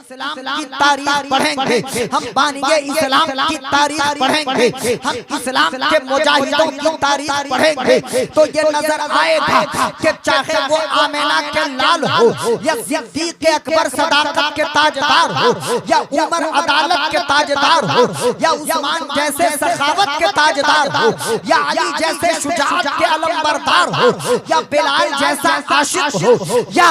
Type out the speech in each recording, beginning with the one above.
इस्लाम की तारीख पढ़ेंगे, हम बानिए इस्लाम की तारीख पढ़ेंगे, हम इस्लाम के मुजाहिदों की तारीख पढ़ेंगे, तो ये नजर आएगा कि चाहे वो आमिना के लाल हो या सिद्दीक अकबर सदाकत के ताजदार हो या उमर अदालत के ताजदार हो या उस्मान जैसे सखावत के ताजदार हो या अली जैसे शुजाअत के अलमबरदार हो या बिलाल जैसा आशिक हो या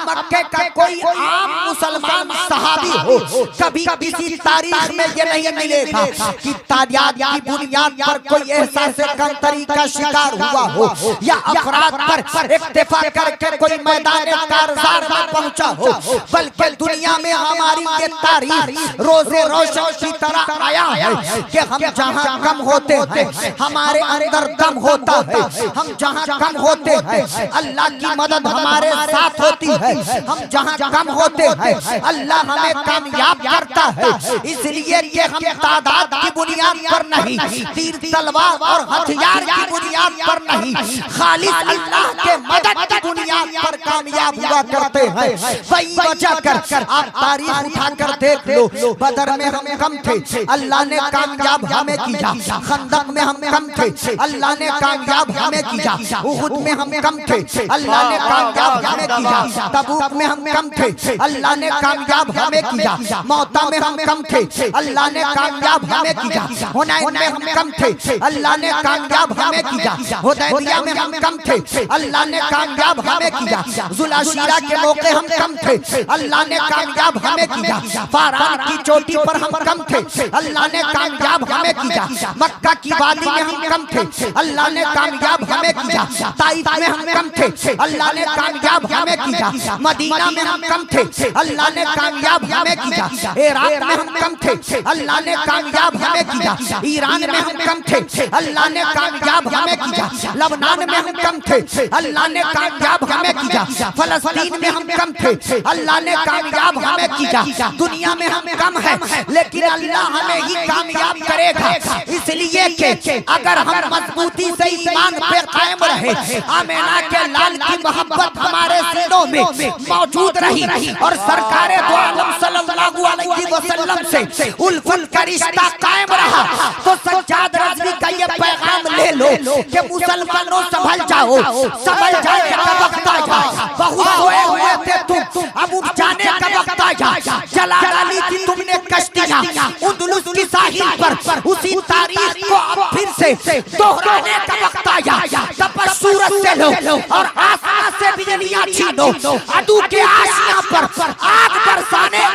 मक्के का कोई आम मुसलमान सहाबी हो, कभी किसी तारीख में ये नहीं मिलेगा कि तादाद की बुनियाद पर कोई एहसास कमतरी का शिकार हुआ हो या अफराद पर इक्तिफा करके कोई मैदान कारज़ार में पहुंचा हो, बल्कि दुनिया में हमारी ये तारीख रोज़े रोशन की तरह आया है कि हम जहां कम होते हैं हमारे अंदर दम होता है, हम जहां कम होते हैं अल्लाह की मदद हमारे साथ होती है, हम जहां कम होते हैं अल्लाह हमें कामयाब करता है। इसलिए कि हम तादाद की बुनियाद पर नहीं, तीर तलवार और हथियार की बुनियाद पर नहीं, खालिस अल्लाह के मदद की बुनियाद पर कामयाब हुआ करते हैं। वही वजह कर आप तारीख उठाकर देख लो, बदर में हम कम थे, अल्लाह ने कामयाब हमें किया, खंदक में हम कम थे, अल्लाह ने कामयाब हमें किया, उहुद में हम कम थे, अल्लाह ने कामयाब हमें किया, तबूक में हम कम थे, अल्लाह ने कामयाब हमें किया, मौता में हम कम थे, अल्लाह ने कामयाब हमें किया, हुनैन में हम कम थे, अल्लाह ने कामयाब हमें किया, हुदैबिया में हम कम थे, अल्लाह ने कामयाब हमें किया, जुलाशिरा के मौके हम कम थे, अल्लाह ने कामयाब हमें किया, फारान की चोटी पर हम कम थे, अल्लाह ने कामयाब हमें किया, मक्का की वादी में हम कम थे, अल्लाह ने कामयाब हमें किया, ताइफ में हम कम थे, अल्लाह ने कामयाब हमें किया, मदीना में हम कम थे, अल्लाह ने कामयाब हमें किया, इराक में हम कम थे, अल्लाह ने कामयाब हमें किया, ईरान में हम कम थे, अल्लाह ने कामयाब हमें किया, लबनान में हम कम थे, अल्लाह ने कामयाब हमें किया, फलस्तीन में हम कम थे, अल्लाह ने कामयाब हमें किया, दुनिया में हम कम है लेकिन अल्लाह हमें ही कामयाब करेगा। इसलिए कि अगर हम मजबूती से ईमान पे कायम रहे, आमिना के लाल की मोहब्बत हमारे सीनों में मौजूद रही और सरकारे दो आलम सल्लल्लाहु अलैहि वसल्लम से उल्फत का रिश्ता कायम रहा, तो सज्जाद रज़वी का ये पैगाम ले लो कि मुसलमानों संभल जाओ, संभल जाने का वक्त आया, बहुत सोए हुए थे तुम, अब उठ जाने का वक्त आया, जला डाली थी तुमने कश्तियां उंदुलुस की साहिल पर, उसी तारीख को अब फिर से दोहराने का वक्त आया, तब सूरज से लो और आसमान से बिजलियां छीनो, अदू के आशियां पर आग बरसाने।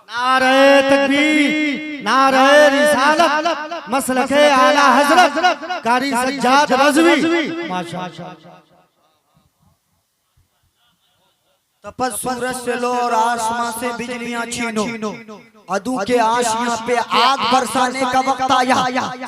नारे तकबीर, नारे रिसालत, मसलके आला हजरत कारी सज्जाद रज़वी। माशाअल्लाह। तपस सूरज से लो और आसमां से बिजलियां छीनो, अदू के आशियां पे आग बरसाने का वक्त आया।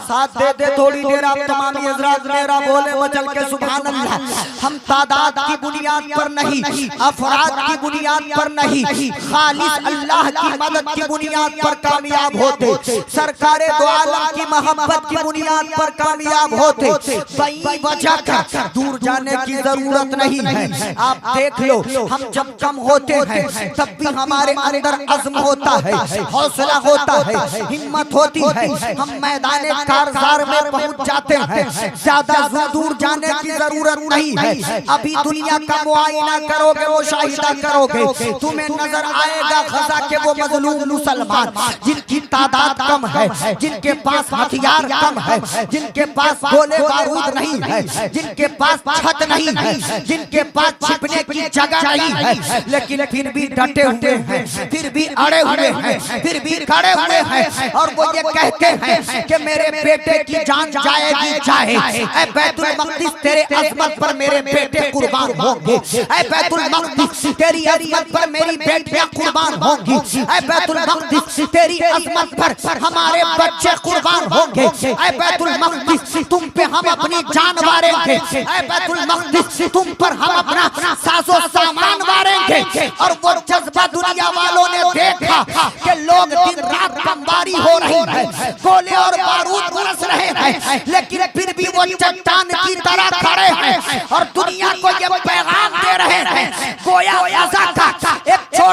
साथ दे दे थोड़ी देर आप तमाम हज़रात मेरा बोले मचल के सुभान अल्लाह। हम तादाद की बुनियाद पर नहीं, अफराद की बुनियाद पर नहीं, खालिस अल्लाह की मदद की बुनियाद पर कामयाब होते, सरकारे दो आलम की मोहब्बत की बुनियाद पर कामयाब होते। वही वजह कर दूर जाने की जरूरत नहीं है। आप देख लो, हम जब कम होते हैं तब भी हमारे अंदर अज़्म होता है, हौसला होता है, हिम्मत होती है, हम मैदान कारज़ार में पहुंच जाते हैं। ज्यादा दूर जाने की जरूरत नहीं है, अभी दुनिया का मुआयना करोगे, मुशाहिदा करोगे, तुम्हें नजर आएगा ग़ज़ा के वो मज़लूम मुसलमान जिनकी तादाद कम है, जिनके पास हथियार कम है, जिनके पास गोले बारूद नहीं है, जिनके पास छत नहीं है, जिनके पास छिपने की जगह नहीं है, लेकिन फिर भी डटे हुए हैं, फिर भी अड़े हुए हैं, फिर भी खड़े हुए हैं और वो ये कहते हैं कि मेरे बेटे की जान जाएगी जाए, ऐ बैतुल मक़दिस तेरे अज़मत पर मेरे बेटे कुर्बान होंगे, ऐ बैतुल मक़दिस तेरी अज़मत पर मेरी बेटियां कुर्बान होंगी, ऐ बैतुल मक़दिस तेरी अज़मत पर हमारे बच्चे कुर्बान होंगे, ऐ बैतुल मक़दिस तुम पे हम अपनी जान वारेंगे, ऐ बैतुल मक़दिस तुम पर हम अपना साजो सामान वारेंगे। और वो जज्बा दुनिया वालों ने देखा कि लोग दिन रात बमबारी हो रही है, गोले और बारूद बरस रहे हैं, लेकिन फिर भी वो चट्टान की तरह खड़े हैं और दुनिया को ये पैगाम दे रहे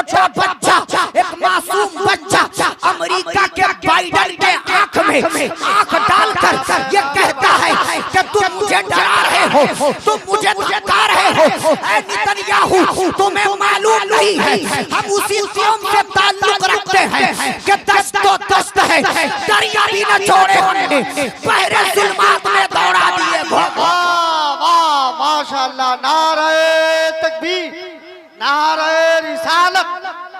छोटा बच्चा, एक मासूम बच्चा अमेरिका के बाइडेन के आंख में आंख डालकर ये कहता है कि तुम मुझे डरा रहे हो, तुम मुझे धमका रहे हो। ऐ नेतन्याहू, तुम्हें मालूम नहीं है हम उसी कौम से ताल्लुक रखते हैं कि दस्त तो दस्त है, दरिया भी न छोड़े हमने, बहरे जुल्मात में दौड़ा दिए। माशाअल्लाह, नारे तकबीर, नारे रिसालत,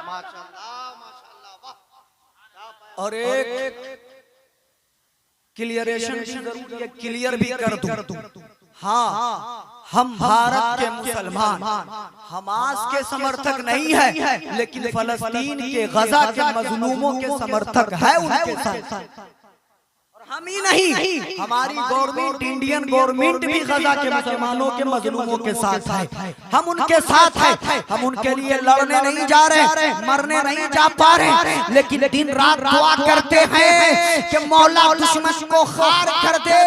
माशाअल्लाह माशाअल्लाह, वाह। और एक क्लियरेशन भी जरूरी है, क्लियर भी कर दूं। हाँ, हम भारत के मुसलमान हमास के समर्थक नहीं है, लेकिन फलस्तीन के गजा के मजलूमों के समर्थक है उनके साथ। हम ही नहीं, हमारी गवर्नमेंट, इंडियन गवर्नमेंट भी गजा के मुसलमानों के मजलूमों के साथ है। हम उनके साथ है, हम उनके लिए लड़ने नहीं जा रहे, मरने नहीं जा पा रहे, लेकिन दिन रात दुआ करते हैं कि मौला दुश्मन को खार कर दे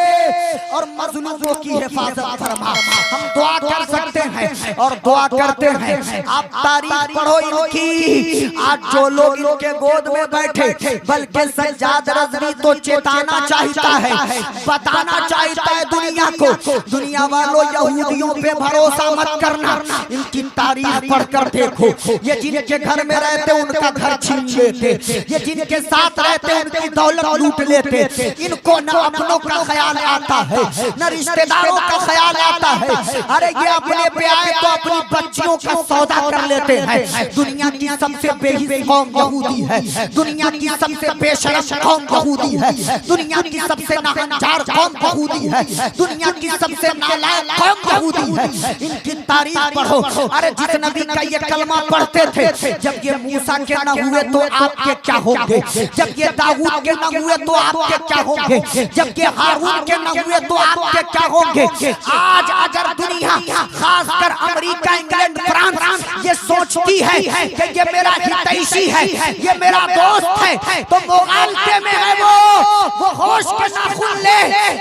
और मजलूमों की हिफाजत फरमा। हम दुआ कर सकते हैं और दुआ करते हैं। आप तारीख पढ़ो इनकी। आज जो लोग इनके गोद में बैठे, बल्कि सज्जाद रज़वी तो चेताना चाहता है, बताना चाहता है दुनिया को, दुनिया वालों यहूदियों पे भरोसा मत करना, इनकी तारीख पढ़कर देखो। ये जिनके घर में रहते उनका घर छीन लेते, ये जिनके साथ रहते उनकी दौलत लूट लेते, इनको न अपनों का ख्याल आता है न रिश्तेदारों का ख्याल आता है। अरे ये अपने पे आए तो अपनी बच्चियों का सौदा कर लेते हैं। दुनिया की सबसे बेहिस कौम यहूदी है, दुनिया की सबसे बेशरम कौम यहूदी है, दुनिया की सबसे नाहंजार कौम यहूदी है, दुनिया की सबसे नालायक कौम यहूदी है। इनकी तारीख पढ़ो। अरे जिस नबी का ये कलमा पढ़ते थे, जब ये मूसा के न हुए तो आपके क्या होंगे, जब ये दाऊद के न हुए तो आपके क्या होंगे, जब ये हारून के न हुए तो आपके क्या होंगे। आज अगर दुनिया, खासकर अमेरिका, इंग्लैंड, फ्रांस ये सोचती है कि ये मेरा हितैषी है, ये मेरा दोस्त है, तो मुगालते में है वो होश के नाखून ले।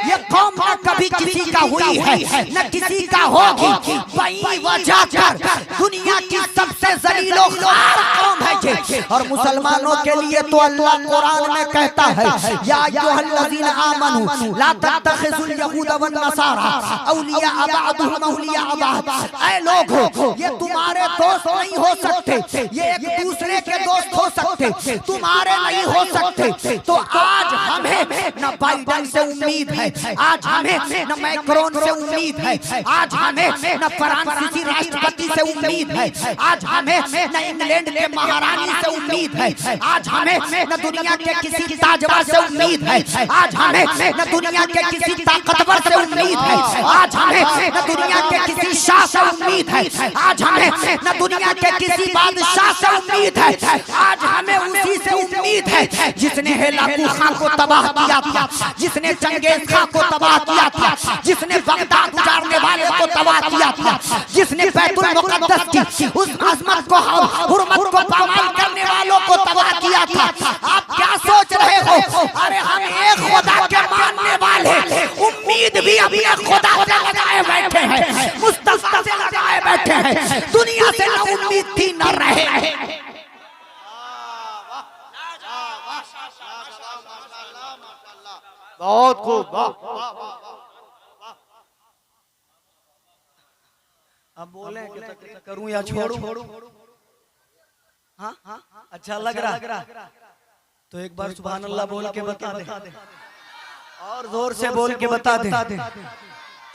ये कौम न कभी किसी का हुई है न किसी का होगी, वही वजह कर दुनिया की सबसे जलीलो ख्वार कौम है ये। और मुसलमानों के लिए तो अल्लाह कुरान में कहता है, या अय्युहल्लज़ीना आमनू ला तत्तखिज़ुल यहूद वन नसारा औलिया बअदुहुम औलिया बअद। ऐ लोगो, ये तुम्हारे दोस्त नहीं हो सकते, ये एक दूसरे के दोस्त हो सकते, तुम्हारे नहीं हो सकते। तो आज हमें न बाइडेन से उम्मीद है, आज हमें न मैक्रोन से उम्मीद है, आज हमें न फ्रांसीसी राष्ट्रपति से उम्मीद है, आज हमें न इंग्लैंड के महारानी से उम्मीद है, आज हमें न दुनिया के किसी ताजवा से उम्मीद है, आज हमें न दुनिया के किसी ताकतवर से उम्मीद है, आज हमें न दुनिया के किसी शाह से उम्मीद है, आज हमें न दुनिया के किसी बादशाह से उम्मीद है। आज हमें उसी से उम्मीद है जिसने हेलाकू खां को तबाह किया था, जिसने चंगेज खां को तबाह किया था, जिसने बगदाद उजाड़ने वाले को तबाह किया था, जिसने बैतुल मुक़द्दस की उस अज़मत को, हुर्मत को पामाल करने वालों को तबाह किया था। आप क्या सोच रहे हो? अरे हम एक खुदा के मानने वाले, उम्मीद भी अपने खुदा से लगाए बैठे हैं, मुस्तफा से लगाए बैठे हैं, दुनिया से न उम्मीद थी न रहे। बहुत खूब। अब बोले करूं या छोड़ूं? हाँ, अच्छा लग रहा तो एक बार सुभान अल्लाह बोल के बता दे, और जोर से बोल के बता दे,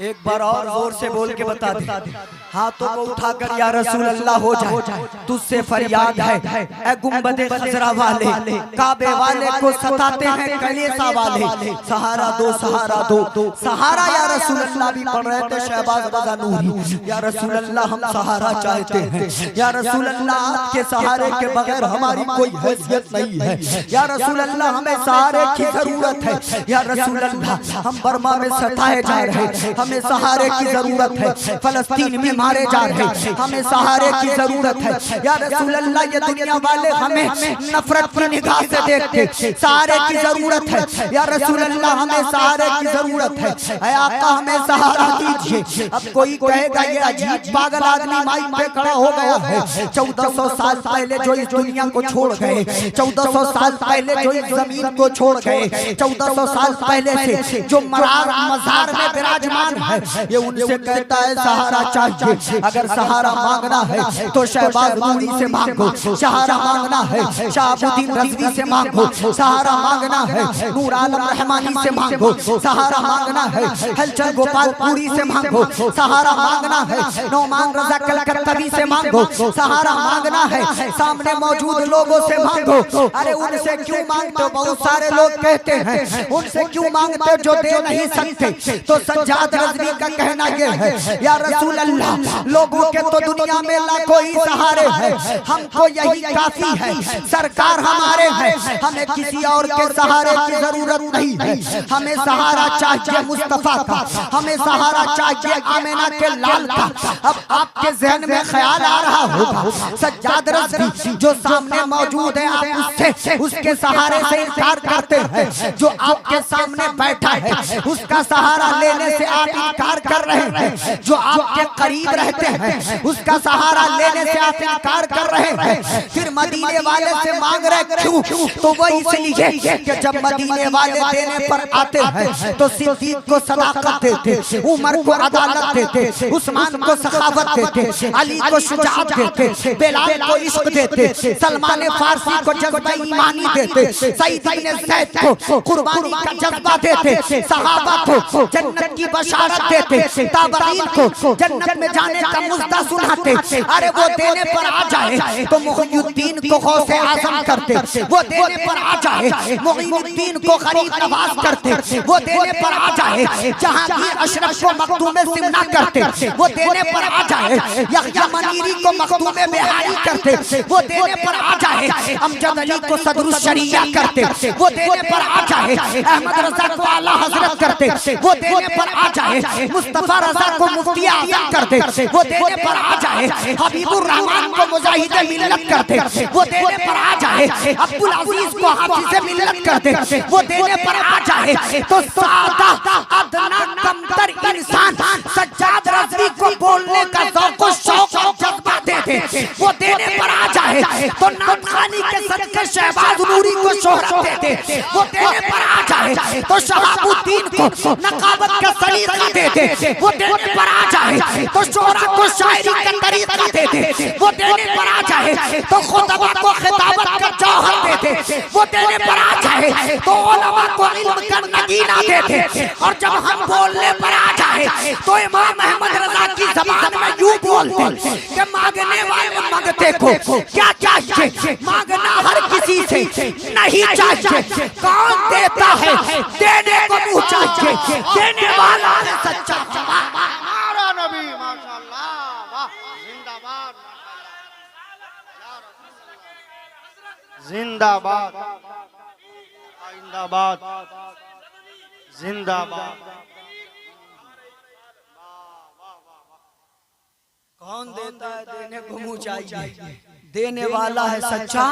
एक बार और जोर से बोल के बता दे। हाथों को उठाकर या रसूल अल्लाह हो जाए, तुझसे फरियाद है ऐ गुंबदे खजरा वाले, काबे वाले को सताते हैं कलेसा वाले, सहारा दो सहारा दो सहारा। या रसूल अल्लाह भी पढ़ रहे थे शहबाज रज़ा नूरी, या रसूल अल्लाह हम सहारा चाहते हैं, या रसूल अल्लाह आपके सहारे के बगैर हमारी कोई हैसियत नहीं है, या रसूल अल्लाह हमें सहारे की जरूरत है, या रसूल अल्लाह हम बर्मा में सताए जा रहे हैं, हमें सहारे की जरूरत है। फलस्तीन में मारे जा रहे, हमें सहारे की जरूरत है। या रसूल अल्लाह, ये दुनिया वाले हमें नफरत की निगाह से देखते, सहारे की जरूरत है। या रसूल अल्लाह, हमें सहारे की जरूरत है। ऐ आका, हमें सहारा दीजिए। अब कोई कहेगा ये अजीब पागल आदमी माइक पे खड़ा हो गया है। 1400 साल पहले जो इस दुनिया को छोड़ गए, 1400 साल पहले जो इस जमीन को छोड़ गए, 1400 साल पहले से जो मजार में विराजमान है, ये उनसे कहता है सहारा चाहिए। अगर सहारा मांगना है तो शहबाज नूरी से मांगो, सहारा मांगना है शहाबुद्दीन रज़वी से मांगो, सहारा मांगना है नूर आलम रहमानी से मांगो, सहारा मांगना है हलचल गोपालपुरी से मांगो, सहारा मांगना है नौमान रजा कलकत्तवी से मांगो, सहारा मांगना है सामने मौजूद लोगों से मांगो। अरे उनसे क्यों मांगते? बहुत सारे लोग कहते हैं उनसे क्यों मांगते जो दे नहीं सकते। तो सज्जाद रज़वी का कहना ये है, या रसूल अल्लाह, लोगों के तो दुनिया में लाखों ही सहारे हैं, हमको यही काफी है। सरकार हमारे हैं, हमें किसी और के सहारे की जरूरत नहीं है। हमें सहारा चाहिए मुस्तफा का, हमें सहारा चाहिए आमिना के लाल का। अब आपके जहन में ख्याल आ रहा होगा, सज्जाद रज़वी जो सामने मौजूद है, आप उससे उसके सहारे से इनकार करते हैं। जो आपके सामने बैठा है उसका सहारा लेने से आप इनकार कर रहे हैं। जो आपके करीब रहते हैं उसका सहारा लेने से आप इनकार कर रहे हैं। फिर मदीने वाले से मांग रहे क्यों? तो वो इसलिए कि जब मदीने वाले देने पर आते हैं तो सिद्दीक को सदाकत देते, उमर को अदालत देते, उस्मान को सखावत देते, अली को शुजाअत देते, बिलाल को इश्क देते, सलमान फारसी को जज्बा ईमानी देते, सईद इब्न ज़ैद को कुर्बानी का जज्बा देते, सहाबा को जन्नत की बशारत देते, ताबरीन को जन्नत में जाने का मुज़्दा सुनाते। अरे वो देने पर आ जाए तो मुहीउद्दीन को गौसे आज़म करते, वो देने पर आ जाए मुहीउद्दीन को गरीब नवाज करते, वो देने पर आ जाए जहांगीर अशरफ को मखदूम सिमना करते, वो देने पर आ जाए यहया मनीरी को मखदूम बिहारी करते, वो देने पर आ जाए अमजद अली को सदरुल शरिया करते, वो देने पर आ जाए अहमद रजा को आला हजरत करते, वो देने पर आ जाए मुस्तफा रजा को मुफ्ती आज़म करते, वो देने पर आ जाए हबीबुर रहमान को मुजाहिद मिल्लत करते, वो देने पर आ जाए अब्दुल अजीज को हाफिज मिल्लत करते, वो देने पर आ जाए तो सादा अदना कमतर इंसान सज्जाद रज़वी को बोलने का ज़ौक़ शौक़ जज्बा देते, वो देने पर आ जाए तो नामखानी के सदके शहबाज नूरी को शोहरत देते, वो देने पर आ जाए तो शहाबुद्दीन को नकाबत का सलीका देते, वो देने पर आ जाए तो शोरा को शायरी का तरीका देते, वो देने पर आ जाए तो खुतबा को खिताबत का जौहर देते, वो देने पर आ जाए तो उलमा को इल्म का नगीना देते। और जब हम बोलने पर आ जाए तो इमाम अहमद रजा की ज़बान में यूं बोलते कि मांगने वाले मांगते को क्या चाहिए, मांगना हर किसी से नहीं चाहिए, कौन देता है देने को मुँह चाहिए, देने वाला है सच्चा। हमारा नबी माशाअल्लाह, वाह, जिंदाबाद, जिंदाबाद, जिंदाबाद, जिंदाबाद। कौन देता है देने को मुँह चाहिए, देने वाला है सच्चा।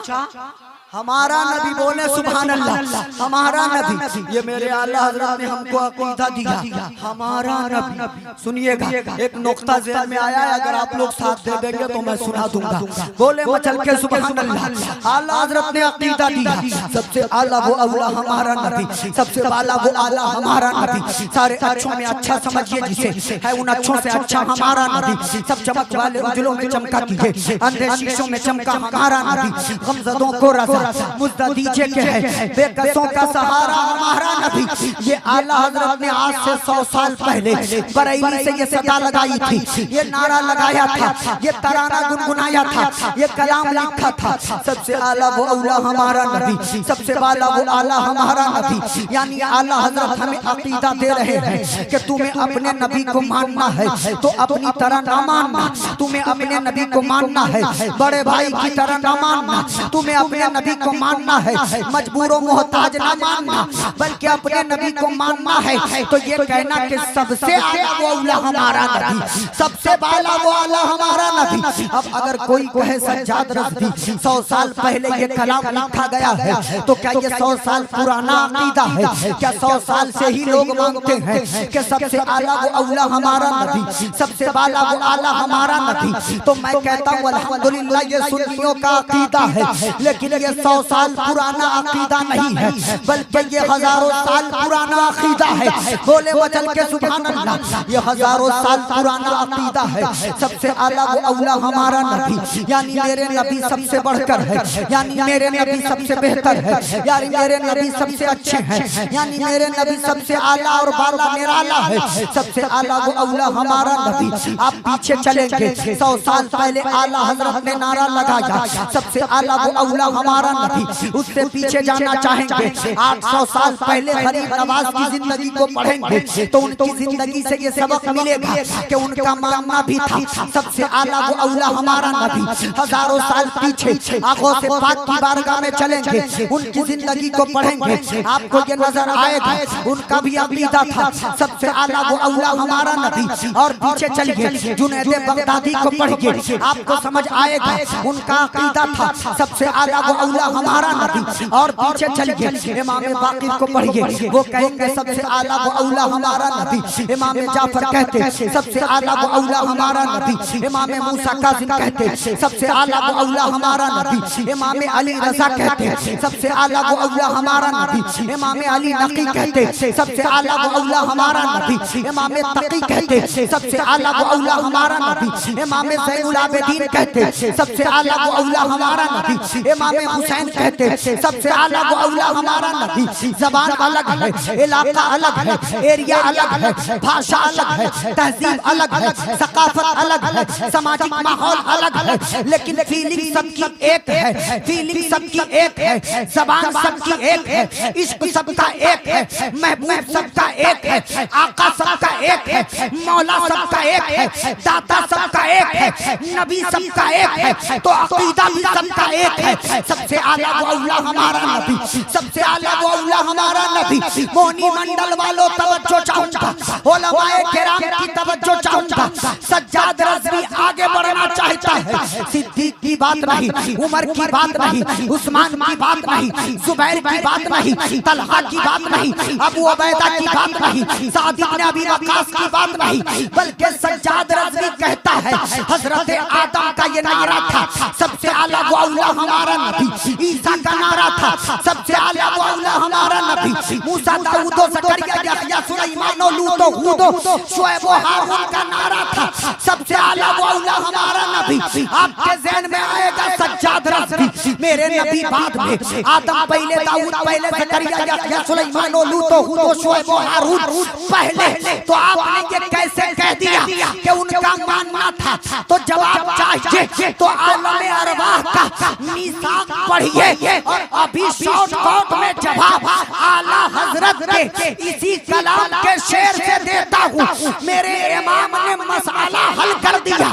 हमारा नबी बोले सुभान अल्लाह, हमारा नबी। ये मेरे आला हज़रत ने हमको अक़ीदा दिया, हमारा नबी। सुनिएगा, एक नुक्ता ज़हन में आया है, अगर आप लोग साथ दे देंगे तो मैं सुना दूंगा। बोले मचल के सुभान अल्लाह। आला हज़रत ने अक़ीदा दिया, सबसे आला वो अल्लाह हमारा नबी, सबसे वाला वो आला हमारा नबी। सारे अच्छों में अच्छा समझिए जिसे है, उन अच्छों से अच्छा हमारा नबी। सब चमक वाले उजलों में चमका कीजिए, अंधे शीशों में चमका हमारा नबी। गमज़दों को रज़ा मुद्दा दीजिए के है, बेकसों का सहारा हमारा नबी। ये आला हज़रत ने आज से 100 साल पहले बरेली से ये सदा लगाई थी, ये नारा लगाया था, ये तराना गुनगुनाया था, ये कलाम लिखा था। सबसे आला वो औला हमारा नबी, सबसे वाला वो आला हमारा नबी। यानी आला हज़रत हमें अक़ीदा दे रहे हैं कि तुम्हें अपने नबी को मानना है तो अपनी तरह ना मानना, तुम्हें अपने नबी को मानना है बड़े भाई की तरह ना मानना, तुम्हें अपने नबी नबी को मानना है, मजबूर मोहताज ना मानना, बल्कि अपने नबी को मानना है। तो ये कहना कि सबसे आला वो औला हमारा नबी, सबसे बाला वो आला हमारा नबी। अब अगर कोई कहे सज्जाद रज़वी 100 साल पहले ये कलाम लिखा गया है, तो क्या ये 100 साल पुराना अकीदा है? क्या 100 साल से ही लोग मांगते हैं कि सबसे आला वो औला हमारा नबी, सबसे बाला वो आला हमारा नबी? तो मैं कहता हूँ अल्हम्दुलिल्लाह ये सुन्नियों का अकीदा है, लेकिन ये 100 साल पुराना अकीदा नहीं है, बल्कि ये हजारों साल पुराना अकीदा है। बोले बचल के सुभान अल्लाह, ये हजारों साल पुराना अकीदा है। सबसे आला वो औला हमारा नबी, यानी मेरे नबी सबसे बढ़कर है, यानी मेरे नबी सबसे बेहतर है, यानी मेरे नबी सबसे अच्छे हैं, यानी मेरे नबी सबसे आला और बाला निराला है। सबसे आला वो औला हमारा नबी। आप पीछे चलेंगे 100 साल पहले आला हजरत ने नारा लगाया, सबसे आला वो औला हमारा नबी। उससे पीछे जाना चाहेंगे 800 साल पहले गरीब नवाज की जिंदगी को पढ़ेंगे, तो उनकी जिंदगी से ये सबक मिलेगा कि उनका मानना भी था सबसे आला वो औला हमारा नबी। हजारों साल पीछे आंखों से पाक की बारगाह में चलेंगे, उनकी जिंदगी को पढ़ेंगे, आपको ये नजर आएगा उनका भी अकीदा था सबसे आला वो औला हमारा नबी। और पीछे चलिए जुनैद बगदादी को पढ़िए, आपको समझ आएगा उनका अकीदा था सबसे आला वो औला हमारा नबी। और पीछे चलिए इमाम बाकिर को पढ़िए, वो कहेंगे सबसे आला वो औला हमारा नबी। इमाम जाफर कहते सबसे आला वो औला हमारा नबी। इमाम मूसा काज़िम कहते सबसे आला वो औला हमारा नबी। इमाम अली रज़ा कहते सबसे आला वो औला हमारा नबी। इमाम अली नकी कहते सबसे आला वो औला हमारा नबी। इमाम तकी कहते सबसे आला वो औला हमारा नबी। इमाम ज़ैनुल आबिदीन कहते सबसे आला वो औला हमारा नबी। इमाम हुसैन कहते सबसे आला वो औला हमारा नबी। ज़बान अलग है, इलाका अलग है, एरिया अलग है, भाषा अलग है, तहजीब अलग है, सकाफत अलग है, सामाजिक माहौल अलग है, लेकिन फीलिंग सबकी एक है, फीलिंग सबकी एक है, ज़बान सबकी एक है, इश्क सबका एक है, महबूब सबका एक है, आका सबका एक है, मौला सबका एक है, दाता सबका एक है, नबी सबका एक है, तो अकीदा भी सबका एक है। सबसे आला वो औला हमारा नबी, सबसे आला वो औला हमारा नबी। मोनी मंडल वालों तवज्जो चाहूंगा, उलमाए किराम की तवज्जो चाहूंगा। सज्जाद रज़वी आगे बढ़ना चाहता है, सिद्दीक की बात नहीं, उमर की बात नहीं, उस्मान की बात नहीं, जुबैर की बात नहीं, तलहा की बात नहीं, अबू उबैदा की बात नहीं, साद इब्न अबी वक्कास की बात नहीं, बल्कि सज्जाद रज़वी कहता है हजरत आदम का ये नारा था सबसे आला वो औला हमारा नबी। ईसा का नारा था सबसे आला वो औला हमारा नबी। मूसा, दाऊद, ज़करिया, यहया, सुलैमान, लूत, हूद, शुएब, हारून का नारा था सबसे आला वो औला हमारा नबी। आपके ज़हन में आएगा सज्जाद रज़वी मेरे नबी बाद में, आदम पहले, दाऊद पहले, ज़करिया, यहया, सुलैमान, लूत, हूद, शुएब, हारून पहले। तो आपने ये कैसे कह दिया कि उनका मानना था? तो जवाब चाहिए तो आलम अरवाह का मीसाक पढ़िए, और अभी शॉर्टकट में जवाब आला हजरत के इसी कलाम के शेर से देता हूँ। मेरे इमाम ने मसला हल कर दिया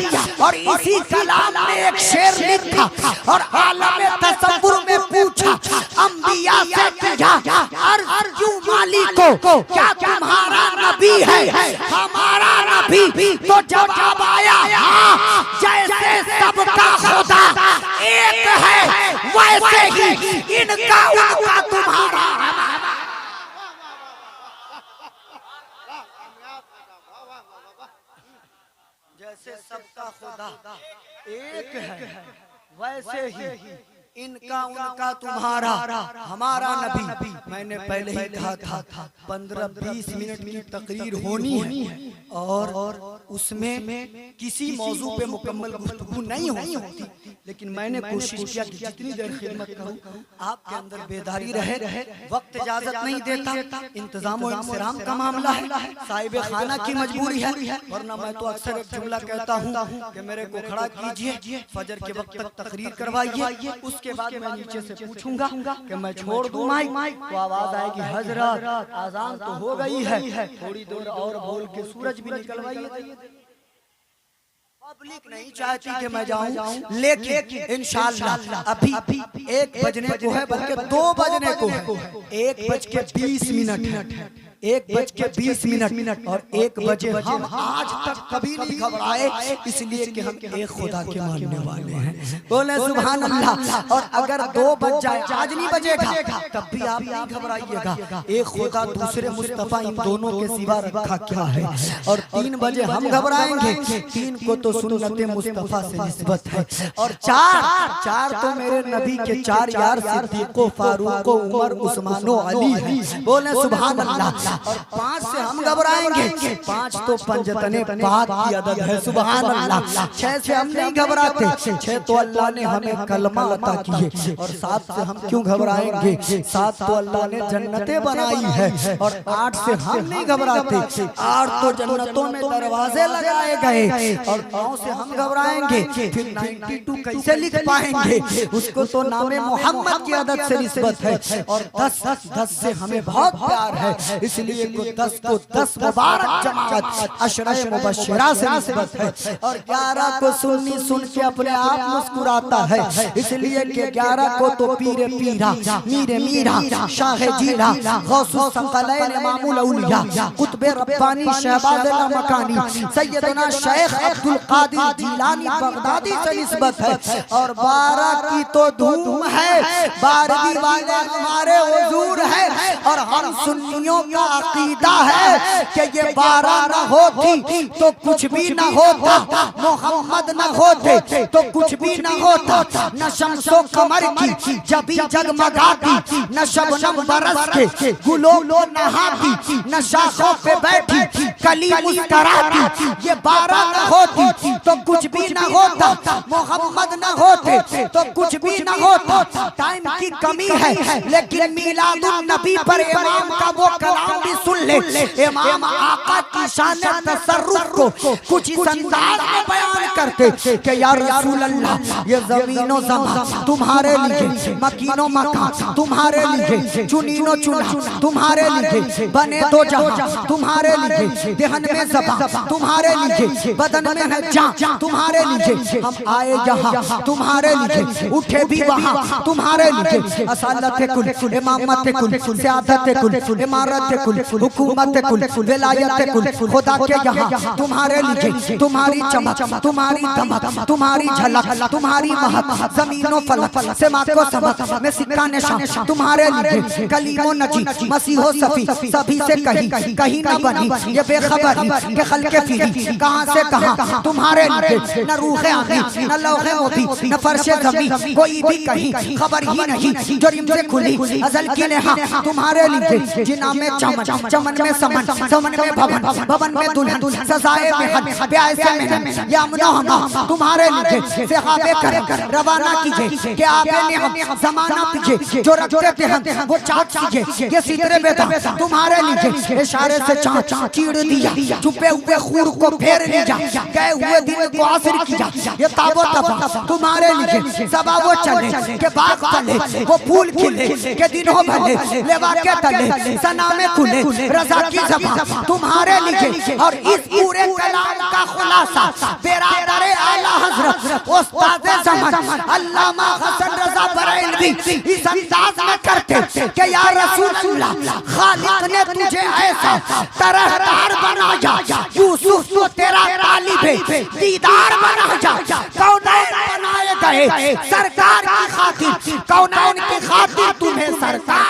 और इसी कलाम में एक शेर लिखा और आलम तसव्वुर में पूछा, अंबिया से किया अर्जू मालिक को क्या तुम्हारा नबी है हमारा नबी? तो जवाब आया हाँ, जैसे सबका खुदा एक है वैसे ही इनका उनका तुम्हारा। जैसे सबका खुदा एक है वैसे ही इनका उनका तुम्हारा। हमारा नबी, मैंने पहले ही कहा था 15-20 मिनट की तकरीर होनी है और उसमें किसी मौजू पे मुकम्मल गुफ्तगू नहीं होती, लेकिन मैंने कोशिश किया कि जितनी देर खिदमत करूं आपके अंदर बेदारी रहे। वक्त इजाजत नहीं देता, इंतजाम और इंतजाम का मामला है, साहिब खाना की मजबूरी है, वरना मैं तो अक्सर एक जुमला कहता हूँ कि मेरे को खड़ा कीजिए, फजर के वक्त तक तकरीर करवाइए, उसके बाद मैं नीचे से पूछूंगा कि मैं छोड़ दूं माइक, तो आवाज आएगी हजरत आजान तो हो गई है, थोड़ी देर और बोल के सूरज भी निकलवाइए। अब पब्लिक नहीं चाहती कि मैं जाऊं, लेकिन इंशाअल्लाह अभी 1 बजने को है, बल्कि 2 बजने को है। 1:20 1:20 और 1 बजे हम आज तक कभी नहीं घबराए, इसलिए कि हम एक खुदा के मानने वाले हैं। बोले सुभान अल्लाह। और अगर 2 बज जाए, आज नहीं बजेगा, तब भी आप नहीं घबराइएगा। एक खुदा दूसरे मुस्तफा इन दोनों के सिवा रखा क्या है। और 3 बजे हम घबराएंगे, 3 को तो सुन्नत मुस्तफा से निस्बत है। और 4 तो मेरे नबी के 4 यार सिद्दीको, फारूको, उमर, उस्मानो, अली है। बोले सुभान अल्लाह। और 5 से हम घबराएंगे, 5 तो पंजतने पाक की अदद है। सुभान अल्लाह। 6 से हम नहीं घबराते, 6 तो अल्लाह ने हमें कलमा अता किए। और 7 से हम क्यों घबराएंगे, 7 तो अल्लाह ने जन्नतें बनाई है। और 8 से हम नहीं घबराते, 8 तो जन्नतों में दरवाजे लगाए गए। और 9 से हम घबराएंगे, फिर 92 कैसे लिख पाएंगे, उसको तो नामे मोहम्मद की अदद से निस्बत है। और 10 से हमें बहुत प्यार है, इसलिए को 10 मुबारक जमात अशरे मुबश्शिरा से निस्बत है। और 11 को सुन के अपने आप मुस्कुराता है, इसलिए कि 11 को तो पीरे पीरा, मीरे मीरा, शाह जीला, गौसुस सकलैन, इमामुल औलिया, कुतुबे रब्बानी, शहबाज मकानी, सैयदना शेख अब्दुल कादिर जिलानी बगदादी से निस्बत है। और 12 की तो धूम है, 12वीं वाले हमारे हुजूर है। और हम सुन्नियों का अकीदा है कि ये 12 न होती तो कुछ भी न होता, मोहम्मद न होते तो कुछ भी न होता। न शम्सो कमर की जबी जगमगाती, न शबनम बरस के गुलो नहाती, न शाखों पे बैठी कली मुस्कुराती। ये 12 न होती तो कुछ भी न होता, मोहम्मद न होते तो कुछ भी न होता। टाइम की कमी है, लेकिन मीलादुन नबी पर इमाम का वो कलाम भी सुन ले। इमाम आका की शान तसर्रुफ को कुछ इस अंदाज में बयान करते कि या रसूल अल्लाह, ये ज़मीनो ज़मान तुम्हारे लिए, मकीनो मकान तुम्हारे लिए, चुनीनो चुना तुम्हारे लिए, बने दो जहां तुम्हारे लिए, देहन में ज़बान तुम्हारे लिए, बदन में है जान तुम्हारे लिए। हम आए यहाँ तुम्हारे लिए, उठे भी वहाँ तुम्हारे लिए। असालत कुल, इमामत कुल, सियादत कुल, इमारत कुल, हुकूमत कुल, विलायत कुल, खुदा के यहाँ तुम्हारे लिए। तुम्हारी चमक, तुम्हारी दमक, तुम्हारी झलक, तुम्हारी महक, जमीनों फलक से माको समक में सिक्का निशान तुम्हारे लिए। कलीमो नजी, मसीहो सफी, सभी से कहीं न बनी ये बेखबरी के खल्के फिरी, कहाँ से कहाँ तुम्हारे लिए। न रूहे आमी, न लौहे मोती, न फर्शे जमी, कोई भी कहीं खबर ही नहीं जो रिम से खुली अजल की नेहा तुम्हारे लिए। जिना में चमन, चमन में समन, समन में भवन, भवन में दुल्हन, सजाए महल, ब्याह से महल, या अमनो हम तुम्हारे लिए। सहाबे कर रवाना कीजिए कि आपे ने हम जमाना पीछे जो रखते थे हम वो चाट कीजिए। ये सितरे बेटा तुम्हारे लिए। इशारे से चाट चीड़ दिया, छुपे हुए खूर को फेर लिया, गए हुए दिन को आसिर किया। ये ताबो तबा तुम्हारे लिए। सबा वो चले के बाग चले, वो फूल खिले के दिनों भले, लेवा के तले सना में खुले, रजा की ज़बान तुम्हारे लिए। और इस पूरे कलाम का खुलासा बिरादर आला हज़रत उस्ताद ज़मान अल्लामा हसन रज़ा बरेलवी इस अंदाज में करते कि या रसूल अल्लाह, खालिक ने तुझे ऐसा तरहदार बनाया, यूसुफ तो तेरा तालिब दीदार बनाया। कौनैन बनाए गए सरकार की खातिर, कौनैन की खातिर तुम्हें सरकार